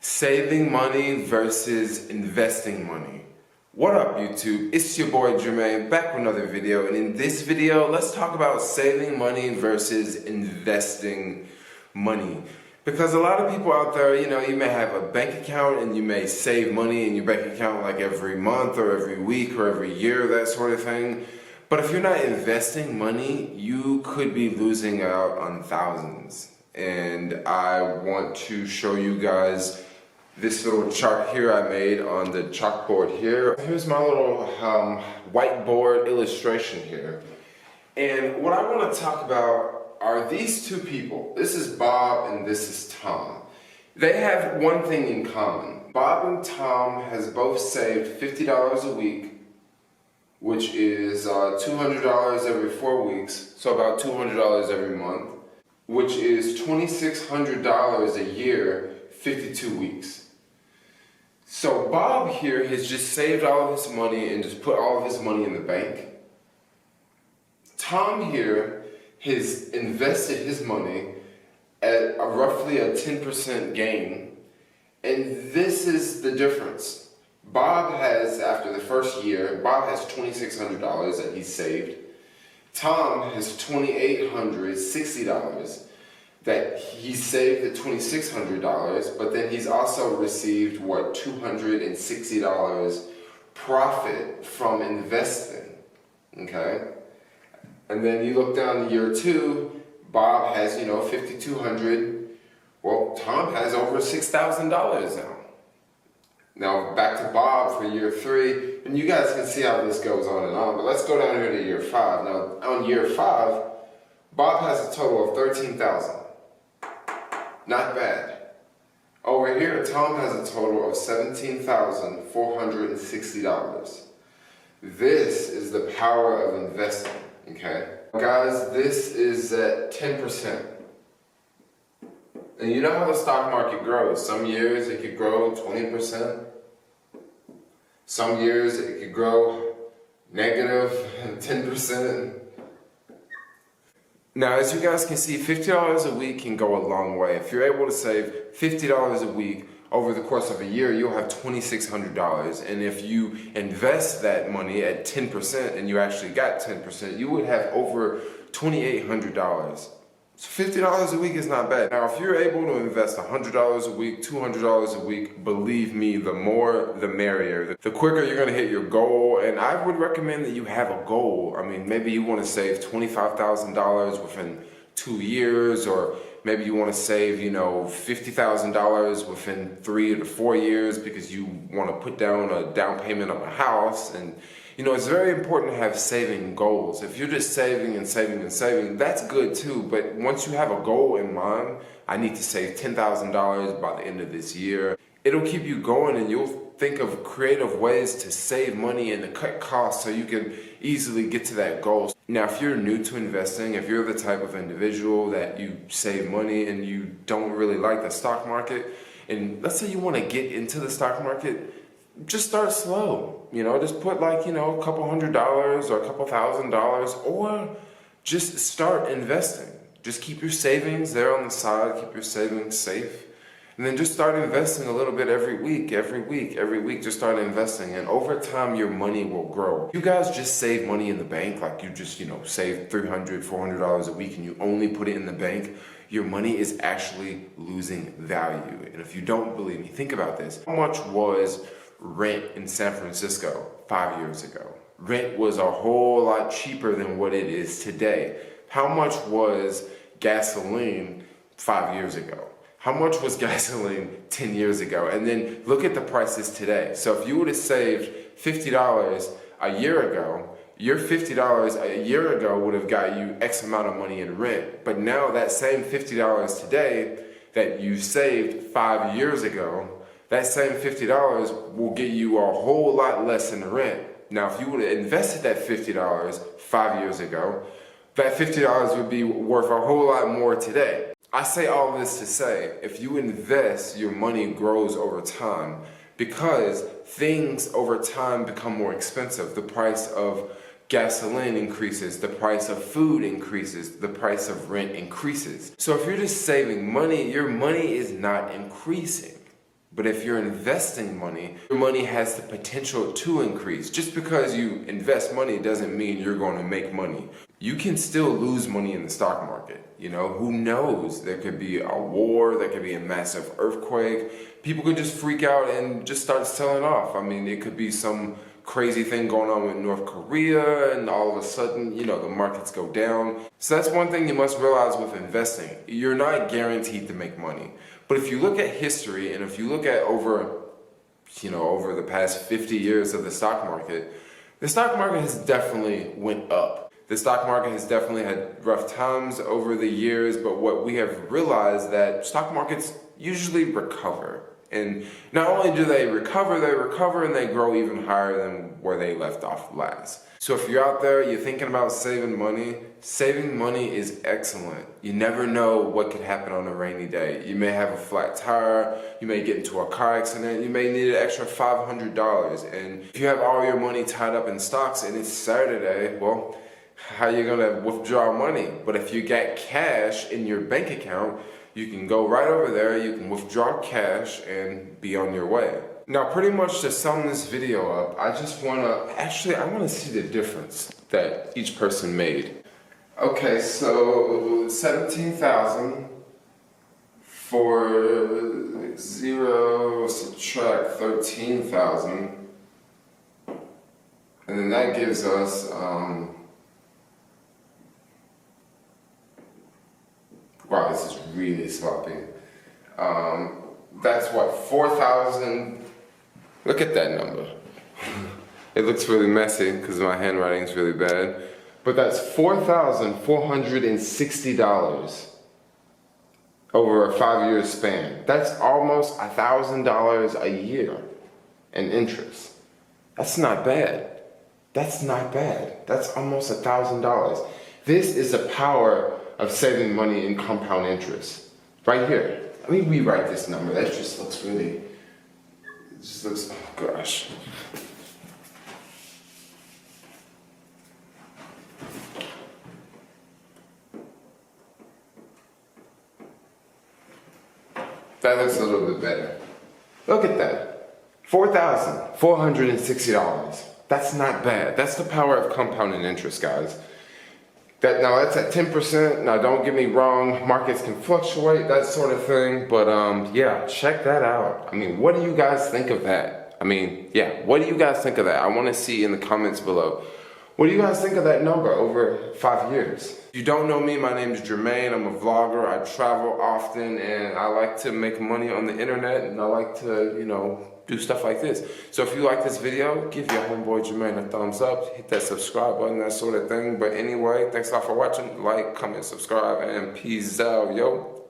Saving money versus investing money. What up, YouTube? It's your boy Jermaine back with another video, and in this video let's talk about saving money versus investing money. Because a lot of people out there, you may have a bank account and you may save money in your bank account like every month or every week or every year, that sort of thing. But if you're not investing money, you could be losing out on thousands. And I want to show you guys this little chart here I made on the chalkboard here. Here's my little whiteboard illustration here. And what I want to talk about are these two people. This is Bob and this is Tom. They have one thing in common. Bob and Tom has both saved $50 a week, which is $200 every 4 weeks, so about $200 every month, which is $2,600 a year, 52 weeks. So Bob here has just saved all of his money and just put all of his money in the bank. Tom here has invested his money at roughly a 10% gain. And this is the difference. Bob has, after the first year, Bob has $2,600 that he saved. Tom has $2,860 that he saved the $2,600, but then he's also received, what, $260 profit from investing, okay? And then you look down to year two, Bob has, $5,200. Well, Tom has over $6,000 now. Now, back to Bob for year three, and you guys can see how this goes on and on, but let's go down here to year five. Now, on year five, Bob has a total of $13,000. Not bad. Over here, Tom has a total of $17,460. This is the power of investing, okay? Guys, this is at 10%. And you know how the stock market grows. Some years it could grow 20%. Some years it could grow negative 10%. Now, as you guys can see, $50 a week can go a long way. If you're able to save $50 a week over the course of a year, you'll have $2,600. And if you invest that money at 10% and you actually got 10%, you would have over $2,800. So $50 a week is not bad. Now, if you're able to invest $100 a week, $200 a week, believe me, the more the merrier. The quicker you're gonna hit your goal, and I would recommend that you have a goal. I mean, maybe you wanna save $25,000 within 2 years, or maybe you wanna save, $50,000 within 3 to 4 years because you wanna put down a down payment of a house. And it's very important to have saving goals. If you're just saving and saving and saving, that's good too. But once you have a goal in mind, I need to save $10,000 by the end of this year, it'll keep you going, and you'll think of creative ways to save money and to cut costs so you can easily get to that goal. Now, if you're new to investing, if you're the type of individual that you save money and you don't really like the stock market, and let's say you want to get into the stock market, just start slow. Just put like, a couple $100s or a couple $1,000s, or just start investing. Just keep your savings there on the side, keep your savings safe, and then just start investing a little bit every week, just start investing, and over time your money will grow. You guys just save money in the bank, like you just, save $300, $400 a week and you only put it in the bank, your money is actually losing value. And if you don't believe me, think about this. How much was rent in San Francisco 5 years ago? Rent was a whole lot cheaper than what it is today. How much was gasoline 5 years ago? How much was gasoline 10 years ago? And then look at the prices today. So if you would have saved $50 a year ago, your $50 a year ago would have got you X amount of money in rent. But now that same $50 today that you saved 5 years ago, that same $50 will get you a whole lot less in rent. Now, if you would have invested that $50 5 years ago, that $50 would be worth a whole lot more today. I say all this to say, if you invest, your money grows over time, because things over time become more expensive. The price of gasoline increases, the price of food increases, the price of rent increases. So if you're just saving money, your money is not increasing. But if you're investing money, your money has the potential to increase. Just because you invest money doesn't mean you're going to make money. You can still lose money in the stock market. You know, who knows? There could be a war, there could be a massive earthquake. People could just freak out and just start selling off. I mean, it could be some crazy thing going on with North Korea, and all of a sudden, you know, the markets go down. So that's one thing you must realize with investing. You're not guaranteed to make money. But if you look at history, and if you look at over the past 50 years of the stock market has definitely went up. The stock market has definitely had rough times over the years, but what we have realized that stock markets usually recover. And not only do they recover and they grow even higher than where they left off last. So if you're out there, you're thinking about saving money is excellent. You never know what could happen on a rainy day. You may have a flat tire, you may get into a car accident, you may need an extra $500. And if you have all your money tied up in stocks and it's Saturday, well, how are you gonna withdraw money? But if you got cash in your bank account, you can go right over there, you can withdraw cash and be on your way. Now, pretty much to sum this video up, I wanna see the difference that each person made. Okay, so 17,000 for 0, subtract 13,000, and then that gives us, wow, this is really sloppy. That's what, 4,000. Look at that number. It looks really messy because my handwriting is really bad. But that's $4,460 over a 5-year span. That's almost $1,000 a year in interest. That's not bad. That's not bad. That's almost $1,000. This is the power of saving money in compound interest. Right here. Let me rewrite this number. That just looks really, oh gosh. That looks a little bit better. Look at that. $4,460. That's not bad. That's the power of compounding interest, guys. Now that's at 10%. Now don't get me wrong, markets can fluctuate, that sort of thing, but yeah, check that out. I mean, what do you guys think of that? I mean, yeah, what do you guys think of that? I want to see in the comments below. What do you guys think of that number over 5 years? If you don't know me, my name is Jermaine. I'm a vlogger. I travel often and I like to make money on the internet, and I like to, do stuff like this. So if you like this video, give your homeboy Jermaine a thumbs up, hit that subscribe button, that sort of thing. But anyway, thanks a lot for watching. Like, comment, subscribe, and peace out, yo.